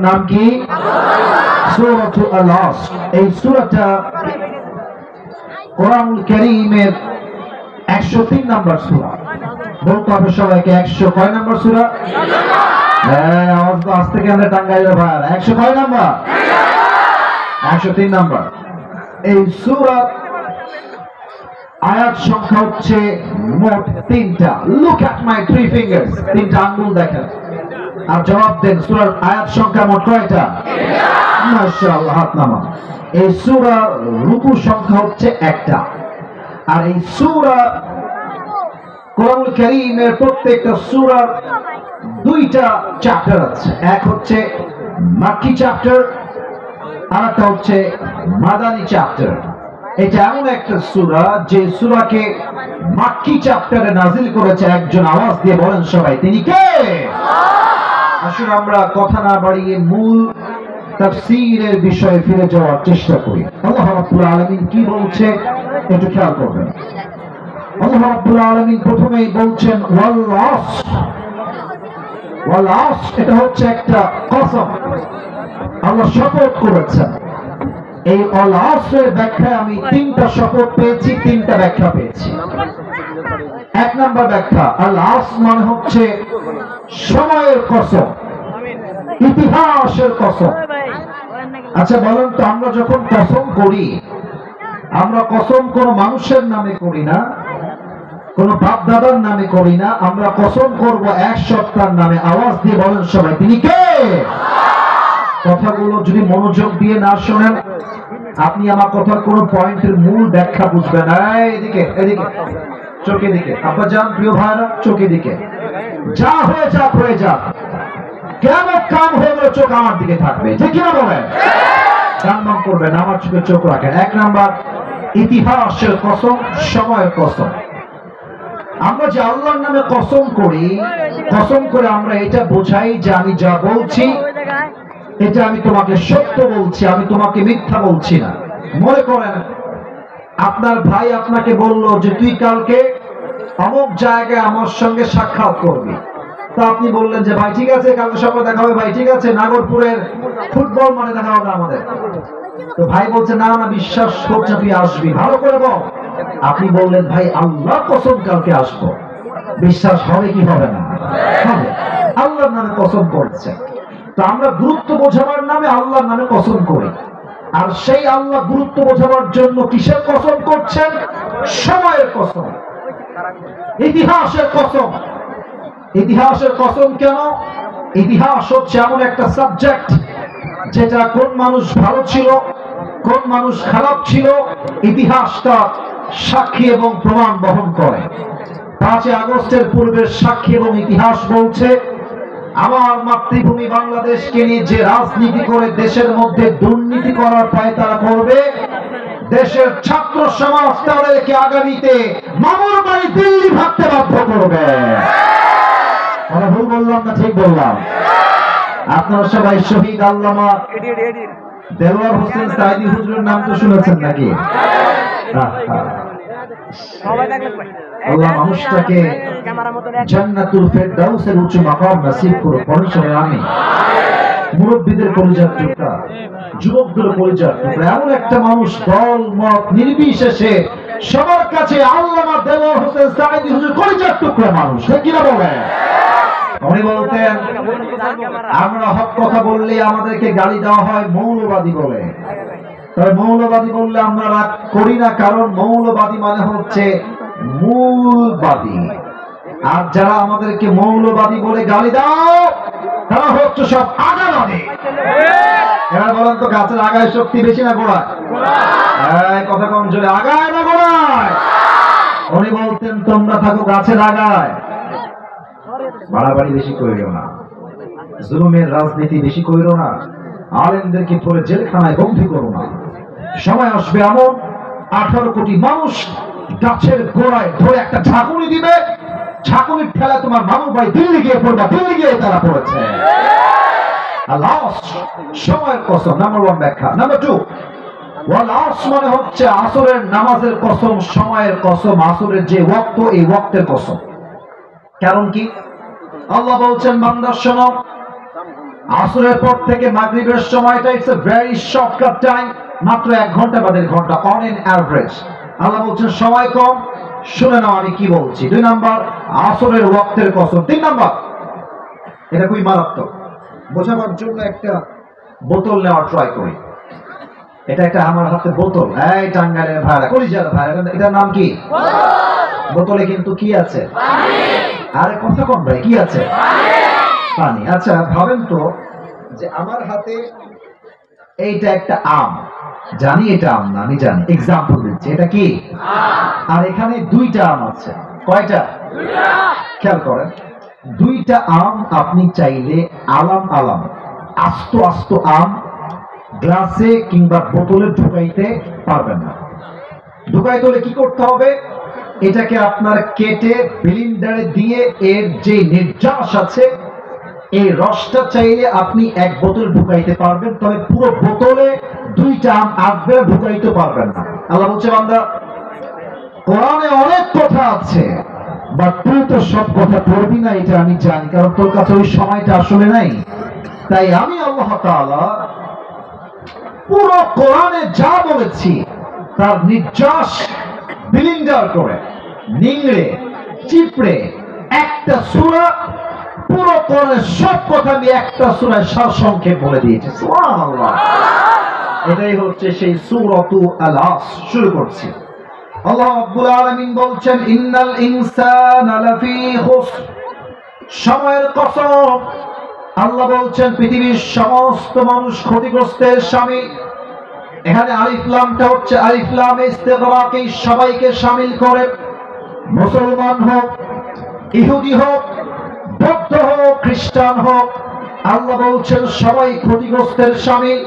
নাম কি? সূরাতুল আল-আসর। এই সূরাটা কোরআনুল কারীমের 103 নম্বর সূরা। বলতে হবে সবাইকে 100 কয় নম্বর সূরা? হ্যাঁ, আওয়াজ তো আস্তে কেমনে টাঙ্গাইলে ভাই। 100 কয় নম্বর? 103 নম্বর। এই সূরা আয়াত সংখ্যা হচ্ছে মোট 3টা। Look at my 3 fingers. 3টা আঙ্গুল দেখেন আর জবাব দেন সূরার আয়াত সংখ্যা মোট কয়টা? মাশাআল্লাহ, হাত নামান। এই সূরার রুকু সংখ্যা হচ্ছে 1টা। আর এই সূরা কোরআনুল কারীমের প্রত্যেকটা সূরার 2টা চ্যাপ্টার আছে। এক হচ্ছে মাক্কি চ্যাপ্টার, আর একটা হচ্ছে মাদানী চ্যাপ্টার। এটা এমন একটা সূরা যে সূরাকে মাক্কি চ্যাপ্টারে নাজিল করেছে একজন। আওয়াজ দিয়ে বলেন সবাই, তিনি কে? আসুন আমরা কথা না বাড়িয়ে মূল তাফসীরের বিষয়ে ফিরে যাওয়ার চেষ্টা করি। আল্লাহ রাব্বুল আলামিন কি বলছে একটু খেয়াল করবেন। আল্লাহ রাব্বুল আলামিন প্রথমেই বলছেন ওয়াল আসর। ওয়াল আসর এটা হচ্ছে একটা কসম। আল্লাহ শপথ করেছেন। এই ওয়াল আসরের ব্যাখ্যায় আমি 3টা শপথ পেয়েছি, 3টা ব্যাখ্যা পেয়েছি। 1 নম্বর ব্যাখ্যা, আল আসর মানে হচ্ছে সময়ের কসম, ইতিহাসের কসম। আচ্ছা বলেন তো, আমরা যখন কসম করি, আমরা কসম কোন মানুষের নামে করি না, কোন বাপ দাদার নামে করি না, আমরা কসম করব এক সত্তার নামে। আওয়াজ দিয়ে বলেন সবাই, তিনি কে? কথাগুলো যদি মনোযোগ দিয়ে না শোনেন, আপনি আমার কথার কোন পয়েন্টের মূল ব্যাখ্যা বুঝবেন না। এদিকে এদিকে, চোখে দিকে আব্বা যান, প্রিয় ভাইরা, চোখে দিকে। যা হয়ে যাক হয়ে যাক, কেমন কাম হয়ে গেলে চোখ আমার দিকে থাকবে, যে কিনা বলেন? গান করবেন, আমার চোখে চোখ রাখেন। 1 নাম্বার, ইতিহাসের কসম, সময়ের কসম। আমরা যে আল্লাহর নামে কসম করি, কসম করে আমরা এটা বোঝাই যে আমি যা বলছি এটা আমি তোমাকে সত্য বলছি, আমি তোমাকে মিথ্যা বলছি না। মনে করেন আপনার ভাই আপনাকে বলল যে তুই কালকে অমুক জায়গায় আমার সঙ্গে সাক্ষাৎ করবি। তো আপনি বললেন যে ভাই ঠিক আছে, কালকে সকালে দেখা হবে। ভাই ঠিক আছে, নাগরপুরের ফুটবল মানে দেখা হবে আমাদের। তো ভাই বলছে না না, বিশ্বাস করছে তুই আসবি, ভালো করে বল। আপনি বললেন ভাই আল্লাহ কসম কালকে আসবো। বিশ্বাস হবে কি হবে না? হবে। আল্লাহর নামে কসম করছে। তো আমরা গুরুত্ব বোঝাবার নামে আল্লাহর নামে কসম করি। আর সেই আল্লাহ গুরুত্ব বোঝাবার জন্য কিসের কসম করছেন? সময়ের কসম, ইতিহাসের কসম। ইতিহাসের কসম কেন? ইতিহাস হচ্ছে এমন একটা সাবজেক্ট যেটা কোন মানুষ ভালো ছিল, কোন মানুষ খারাপ ছিল, ইতিহাসটা সাক্ষী এবং প্রমাণ বহন করে। 5 আগস্টের পূর্বের সাক্ষী এবং ইতিহাস বলছে আমার মাতৃভূমি বাংলাদেশকে নিয়ে যে রাজনীতি করে দেশের মধ্যে দুর্নীতি করার পায়তারা করবে, দেশের ছাত্র সমাজ তাদেরকে আগামীতে মামুর বাড়ি দিল্লি ভাবতে বাধ্য করবে। আমরা ভুল বললাম না ঠিক বললাম? আপনারা সবাই শহীদ আল্লামা দেলোয়ার হোসেন সাইদি হুজুরের নাম তো শুনেছেন নাকি? আল্লাহ মানুষটাকে জান্নাতুল ফেরদাউসের উচ্চ মাকাম নসিব করুন। পরিসরে আমি মুরব্বীদের কলিজার টুকরা, যুবকদের কলিজার টুকরা, এমন একটা মানুষ দল মত নির্বিশেষে সবার কাছে আল্লামা দেলোয়ার হোসেন সাইদি হুজুর কলিজার টুকরা মানুষ, ঠিক না বলেন? উনি বলতেন আমরা হক কথা বললে আমাদেরকে গালি দেওয়া হয় মৌলবাদী বলে। তবে মৌলবাদী বললে আমরা রাগ করি না, কারণ মৌলবাদী মানে হচ্ছে মূলবাদী। আর যারা আমাদেরকে মৌলবাদী বলে গালি দাও তারা হচ্ছে সব আগাবাদী। এবার বলেন তো, গাছের আগায় শক্তি বেশি না গোড়ায়? কথা কম জোরে, আগায় না গোড়ায়? উনি বলতেন তোমরা থাকো গাছের আগায়, বাড়াবাড়ি বেশি করিও না, জুলুমের রাজনীতি বেশি করিও না, আলেমদেরকে পরে জেলখানায় বন্দী করো না। সময় আসবে এমন 18 কোটি মানুষ গাছের গোড়ায় ধরে একটা ঝাঁকুনি দিবে, ঝাঁকুনির ঠেলা তোমার মামুর ভাই দিল্লি গিয়ে পড়বা, দিল্লি গিয়ে তারা পড়েছে। সময়ের কসম, নাম্বার 1 ব্যাখ্যা। নাম্বার 2, ওয়াল আসর মানে হচ্ছে আসরের নামাজের কসম, সময়ের কসম, আসরের যে ওয়াক্ত এই ওয়াক্তের কসম। কারণ কি? আল্লাহ বলছেন বান্দা শোনো, আসরের পর থেকে মাগরিবের সময়টা it's a very shortcut time, মাত্র 1 ঘন্টা বা 1.5 ঘন্টা অন এন অ্যাভারেজ। আল্লাহ বলছেন সময় কম, শুনে নাও আমি কি বলছি। 2 নাম্বার আসরের ওয়াক্তের কসম। 3 নাম্বার, এটা খুবই মারাত্মক, বোঝাবার জন্য একটা বোতল নেওয়ার ট্রাই করি। এটা একটা আমার হাতে বোতল, এই টাঙ্গাইলের ভাইরা, কলিজার ভাইরা, এটার নাম কি? বোতলে কিন্তু কি আছে? আরে কথা কম ভাই, কি আছে? পানি। আচ্ছা ভাবেন তো যে আমার হাতে এইটা একটা আম, জানি এটা আম না, আমি জানি, এক্সাম্পল দিচ্ছি, এটা কি? আর এখানে 2টা আম আছে। কয়টা? খেয়াল করেন, 2টা আম আপনি চাইলে আলাম আলাম আস্ত আস্ত আম গ্লাসে কিংবা বোতলে ঢুকাইতে পারবেন না। ঢুকাইতে হলে কি করতে হবে? এটাকে আপনার কেটে ব্লেন্ডারে দিয়ে এর যে নির্যাস আছে এই রসটা চাইলে আপনি 1 বোতল ঢুকাইতে পারবেন, তবে পুরো বোতলে 2টা আম আসবে, ঢুকাইতে পারবেন না। আল্লাহ বলছে বান্দা কোরআনে অনেক কথা আছে, বাট তুই তো সব কথা পড়বি না, এটা আমি জানি, কারণ তোর কাছে ওই সময়টা আসলে নাই। তাই আমি আল্লাহ তাআলা পুরো কোরআনে যা বলেছি তার নির্যাস ব্লেন্ডার করে নিংড়ে চিপড়ে একটা সূরা, পুরো কোরআনের সব কথা আমি একটা সূরায় সারসংক্ষেপ বলে দিয়েছি। সুবহানাল্লাহ। এটাই হচ্ছে সেই সূরাতু আল-আস। শুরু করছি। আল্লাহ রাব্বুল আলামিন বলছেন ইন্নাল ইনসানা লাফি খুসর, সময়ের কসম। আল্লাহ বলছেন পৃথিবীর সমস্ত মানুষ ক্ষতিগ্রস্তের শামিল। এখানে আলিফ লামটা হচ্ছে আলিফ লাম ইস্তিগরাক, সবাইকে শামিল করে, মুসলমান হোক, ইহুদি হোক, বৌদ্ধ হোক, খ্রিস্টান হোক, আল্লাহ বলছেন সবাই ক্ষতিগ্রস্তের শামিল।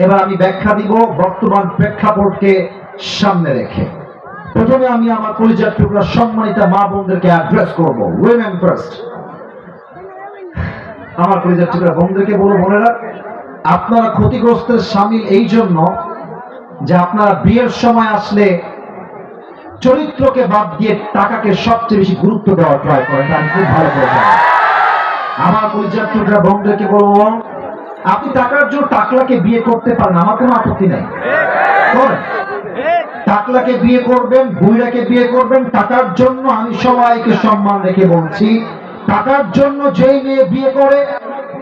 এবার আমি ব্যাখ্যা দিব বর্তমান প্রেক্ষাপটকে সামনে রেখে। প্রথমে আমি আমার কলিজার টুকরা সম্মানিতা মা বোনদেরকে অ্যাড্রেস করব। Women first. আমার কলিজার টুকরা বোনদেরকে বলবো, বোনেরা আপনারা ক্ষতিগ্রস্তের শামিল এই জন্য যে আপনারা বিয়ের সময় আসলে চরিত্রকে বাদ দিয়ে টাকাকে সবচেয়ে বেশি গুরুত্ব দেওয়ার ট্রাই করেন। আমি খুব ভালো করে জানি। আমার কলিজার টুকরা বোনদেরকে বলবো, আপনি টাকার জন্য টাকলাকে বিয়ে করতে পারেন, আমার কোনো আপত্তি নাই, করেন। টাকলাকে বিয়ে করবেন, বুইড়াকে বিয়ে করবেন টাকার জন্য। আমি সবাইকে সম্মান রেখে বলছি, টাকার জন্য যেই মেয়ে বিয়ে করে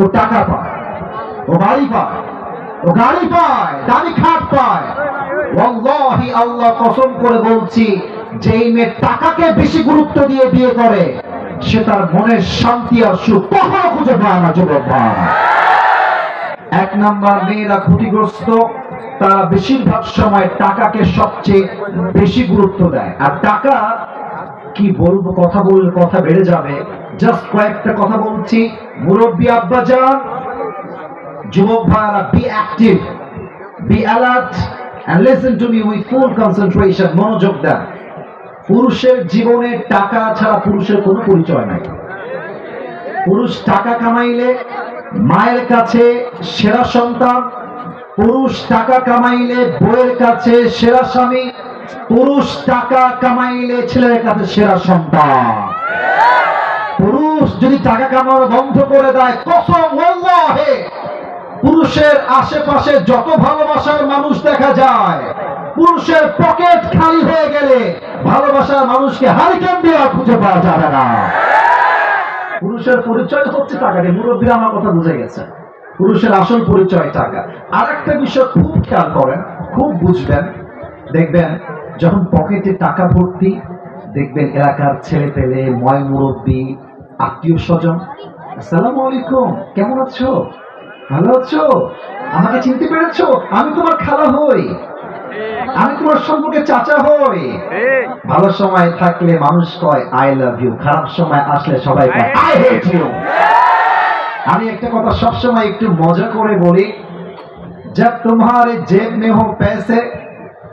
ও টাকা পায়, ও বাড়ি পায়, ও গাড়ি পায়, দামি খাট পায়। ওয়াল্লাহি আল্লাহ কসম করে বলছি, যেই মেয়ে টাকাকে বেশি গুরুত্ব দিয়ে বিয়ে করে সে তার মনের শান্তি আর সুখ কখনো খুঁজে পায় না। যুবক ভাই, 1 নাম্বার মেয়েরা ক্ষতিগ্রস্ত, তারা বেশিরভাগ সময় টাকাকে সবচেয়ে বেশি গুরুত্ব দেয়। আর টাকা কি বলবো, কথা বললে কথা বেড়ে যাবে, জাস্ট কয়েকটা কথা বলছি। মুরব্বী আব্বাজান, যুবক ভাইরা, be active, be alert and listen to me with full concentration. মনোযোগ দেন। পুরুষের জীবনে টাকা ছাড়া পুরুষের কোনো পরিচয় নাই। পুরুষ টাকা কামাইলে মায়ের কাছে সেরা সন্তান, পুরুষ টাকা কামাইলে বউয়ের কাছে সেরা স্বামী, পুরুষ টাকা কামাইলে ছেলের কাছে সেরা সন্তান। পুরুষ যদি টাকা কামানো বন্ধ করে দেয়, কসম ওয়াল্লাহি, পুরুষের আশেপাশে যত ভালোবাসার মানুষ দেখা যায়, পুরুষের পকেট খালি হয়ে গেলে ভালোবাসার মানুষকে হারিকেন দিয়ে খুঁজে পাওয়া যাবে না। পুরুষের পরিচয় হচ্ছে টাকা দিয়ে। মুরব্বীরা আমার কথা বুঝে গেছে, পুরুষের আসল পরিচয় টাকা। আর একটা বিষয় খুব খেয়াল করেন, খুব বুঝবেন, দেখবেন যখন পকেটে টাকা ভর্তি, দেখবেন এলাকার ছেলে পেলে, ময় মুরব্বী, আত্মীয় স্বজন, আসসালামু আলাইকুম, কেমন আছো, ভালো আছো, আমাকে চিনতে পেরেছো, আমি তোমার খালা হই, আমি তোমার সম্পর্কে চাচা হই। ভালো সময় থাকলে মানুষ কয় আই লাভ ইউ, খারাপ সময় আসলে সবাই কয় আই হেট ইউ। আমি একটা কথা সবসময় একটু মজা করে বলি, जब तुम्हारे जेब में हो पैसे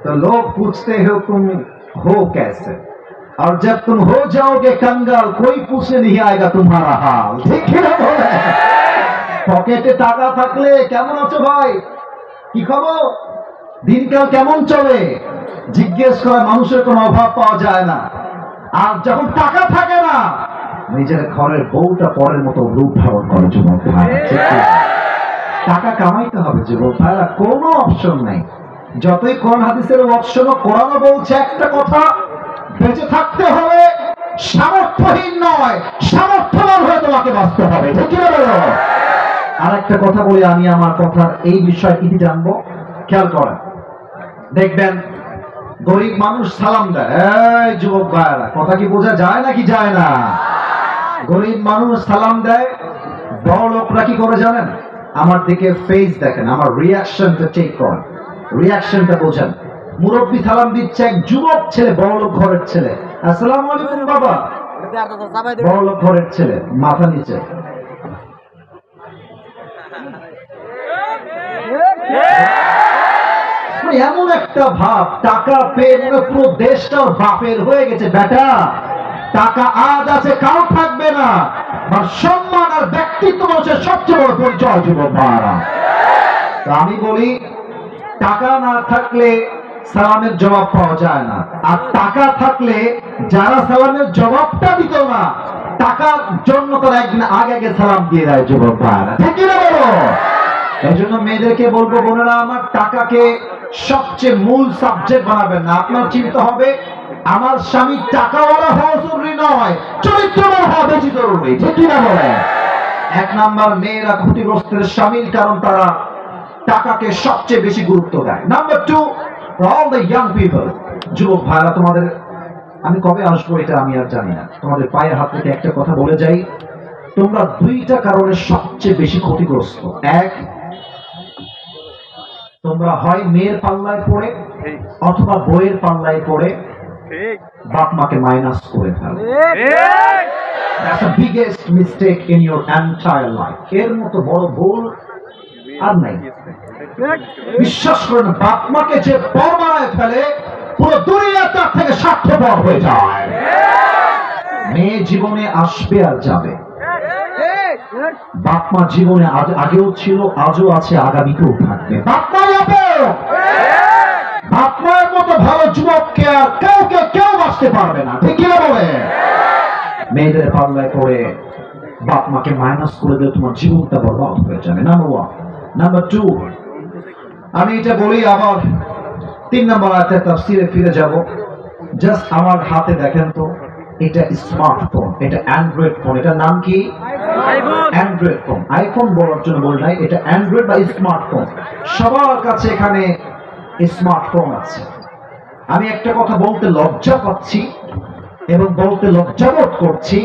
तो लोग पूछते हो तुम हो कैसे, और जब तुम हो जाओगे कंगाल कोई पूछने नहीं आएगा तुम्हारा हाल। ठीक है ना? बोले পকেটে টাকা থাকলে কেমন আছো ভাই, কি খবর, দিনকাল কেমন চলে, জিজ্ঞেস করা মানুষের কোনো অভাব পাওয়া যায় না। আর যখন টাকা থাকে না, নিজের ঘরের বউটা পরের মতো রূপ ধারণ করে যুবক ভাইরা। টাকা কামাইতে হবে যুবক ভাইরা, কোনো অপশন নাই। যতই কোরআন হাদিসের অপশন, কোরআনও বলছে একটা কথা, বেঁচে থাকতে হলে সামর্থ্যহীন নয়, সামর্থ্যবান হয়ে তোমাকে বাঁচতে হবে। ঠিক কি বলো? আর একটা কথা বলি, আমি আমার কথার এই বিষয় কি জানবো, খেয়াল করেন। দেখবেন গরিব মানুষ সালাম দেয়। এই যুবক ভাইরা, কথা কি বোঝা যায় নাকি যায় না? গরিব মানুষ সালাম দেয়, বড় লোকরা কি করে জানেন? আমার দিকে ফেস দেখেন, আমার রিয়াকশনটা চেক করেন, রিয়াকশনটা বোঝেন। মুরব্বী সালাম দিচ্ছে, এক যুবক ছেলে, বড় লোক ঘরের ছেলে, আসসালামু আলাইকুম বাবা, বড় লোক ঘরের ছেলে মাথা নিচে। এমন একটা ভাব, টাকা পেয়ে পুরো দেশটার বাপের হয়ে গেছে। বেটা, টাকা আজ আছে, কাল থাকবে না। সম্মান আর ব্যক্তিত্ব হচ্ছে সবচেয়ে বড় পরিচয় যুবক ভাইরা। আমি বলি, টাকা না থাকলে সালামের জবাব পাওয়া যায় না, আর টাকা থাকলে যারা সালামের জবাবটা দিত না, টাকার জন্য তারা একদিন আগে আগে সালাম দিয়ে দেয় যুবক ভাইরা। ঠিক না বলো? এই জন্য মেয়েদেরকে বলবো, বোনেরা আমার, টাকাকে সবচেয়ে মূল সাবজেক্ট বানাবেন না। আপনার চিন্তা হবে, আমার স্বামী টাকাওয়ালা হওয়া জরুরি নয়, চরিত্রবান হওয়া বেশি জরুরি। ঠিক না বলে? এক নাম্বার, মেয়েরা ক্ষতিগ্রস্তের স্বামীর, কারণ তারা টাকাকে সবচেয়ে বেশি গুরুত্ব দেয়। Number two, all the young people, যুবক ভাইরা, তোমাদের আমি কবে আসবো এটা আমি আর জানি না, তোমাদের পায়ে হাত থেকে একটা কথা বলে যাই, তোমরা দুইটা কারণে সবচেয়ে বেশি ক্ষতিগ্রস্ত। এক, তোমরা হয় মেয়ের পাল্লায় পড়ে অথবা বইয়ের পাল্লায় পড়ে বাপ মাকে মাইনাস করে ফেলো। That's the biggest mistake in your entire life. এর মতো বড় ভুল আর নাই। বিশ্বাস করেন, বাপ মাকে যে পর বানায় ফেলে, পুরো দুনিয়া তার থেকে স্বার্থপর হয়ে যায়। মেয়ে জীবনে আসবে আর যাবে, বাপ মা জীবনে আগেও ছিল, আজও আছে, আগামীতেও থাকবে। বাপ মায়ের মতো ভালো যুবককে আর কেউ বাঁচতে পারবে না। ঠিক কিনা বলে? মেয়েদের পাল্লায় পড়ে বাপ মাকে মাইনাস করে দিলে তোমার জীবনটা বরবাদ হয়ে যাবে। Number one. নাম্বার টু, আমি এটা বলি আবার 3 নম্বর আয়াতের তাফসীরে ফিরে যাব। জাস্ট আমার হাতে দেখেন তো, এটা স্মার্টফোন, এটা অ্যান্ড্রয়েড ফোন। এটার নাম কি? Android phone. আইফোন বলার জন্য বল নাই, এটা অ্যান্ড্রয়েড বা স্মার্টফোন। সবার কাছে এখানে স্মার্টফোন আছে। আমি একটা কথা বলতে লজ্জা পাচ্ছি এবং বলতে লজ্জাবোধ করছি,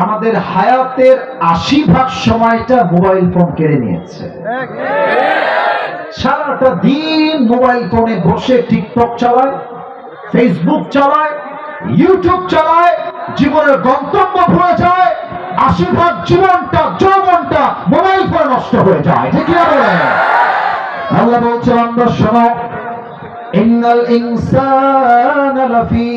আমাদের হায়াতের 80% সময়টা মোবাইল ফোন কেড়ে নিয়েছে। সারাটা দিন মোবাইল ফোনে বসে টিকটক চালায়, ফেসবুক চালায়, ইউটিউব চালায়, জীবনের গন্তব্য ভুলে যায়। 80% জীবনটা, যৌবনটা মোবাইল ফোনে নষ্ট হয়ে যায়। ঠিক না বলে? আল্লাহ বলছে, আমরা শোনো, ইন্নাল ইনসানা লাফি